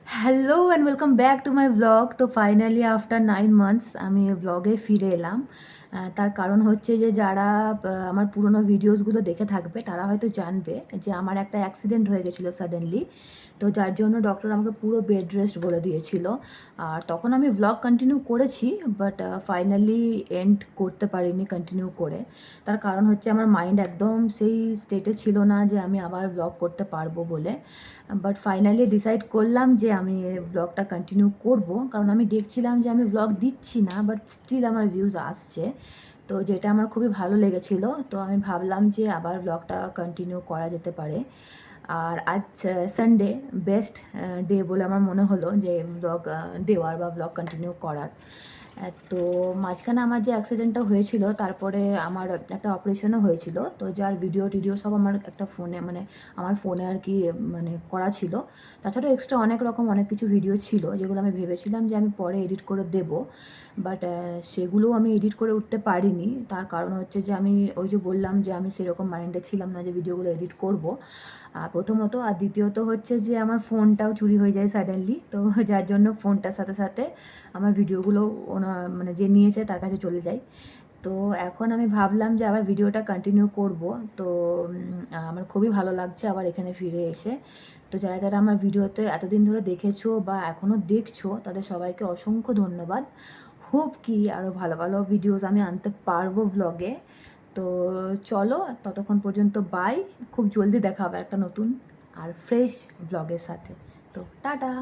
Hello and welcome back to my blog. তো finally after 9 months আমি ব্লগে ফিরে এলাম। তার কারণ হচ্ছে যে যারা আমার পুরোনো ভিডিওসগুলো দেখে থাকবে তারা হয়তো জানবে যে আমার একটা অ্যাক্সিডেন্ট হয়ে গেছিলো সাডেনলি। তো যার জন্য ডক্টর আমাকে পুরো বেড রেস্ট বলে দিয়েছিল। আর তখন আমি ব্লগ কন্টিনিউ করেছি, বাট ফাইনালি এন্ড করতে পারিনি কন্টিনিউ করে। তার কারণ হচ্ছে আমার মাইন্ড একদম সেই স্টেটে ছিল না যে আমি আবার ব্লগ করতে পারবো বলে। বাট ফাইনালি ডিসাইড করলাম যে আমি ব্লগটা কন্টিনিউ করব, কারণ আমি দেখছিলাম যে আমি ব্লগ দিচ্ছি না বাট স্টিল আমার ভিউজ আসছে। তো যেটা আমার খুবই ভালো লেগেছিলো, তো আমি ভাবলাম যে আবার ব্লগটা কন্টিনিউ করা যেতে পারে। আর আজ সানডে বেস্ট ডে বলে আমার মনে হলো যে ব্লগ দেওয়ার বা ব্লগ কন্টিনিউ করার। তো মাঝখানে আমার যে অ্যাক্সিডেন্টটা হয়েছিল তারপরে আমার একটা অপারেশনও হয়েছিল, তো যার ভিডিও টিডিও সব আমার একটা ফোনে মানে আমার ফোনে আর কি মানে করা ছিল। তাছাড়াও এক্সট্রা অনেক কিছু ভিডিও ছিল যেগুলো আমি ভেবেছিলাম যে আমি পরে এডিট করে দেব, বাট সেগুলোও আমি এডিট করে উঠতে পারিনি। তার কারণ হচ্ছে যে আমি ওই যে বললাম যে আমি সেরকম মাইন্ডে ছিলাম না যে ভিডিওগুলো এডিট করব প্রথমত। আর দ্বিতীয়ত হচ্ছে যে আমার ফোনটাও চুরি হয়ে যায় সাডেনলি, তো যার জন্য ফোনটার সাথে সাথে আমার ভিডিওগুলো মানে যে নিয়েছে তার কাছে চলে যায়। তো এখন আমি ভাবলাম যে আবার ভিডিওটা কন্টিনিউ করব। তো আমার খুবই ভালো লাগছে আবার এখানে ফিরে এসে। তো যারা যারা আমার ভিডিওতে এতদিন ধরে দেখেছো বা এখনও দেখছো তাদের সবাইকে অসংখ্য ধন্যবাদ। হোপ কি আরও ভালো ভালো ভিডিওস আমি আনতে পারবো ব্লগে। তো চলো ততক্ষণ পর্যন্ত বাই। খুব জলদি দেখা হবে একটা নতুন আর ফ্রেশ ব্লগের সাথে। তো টাটা।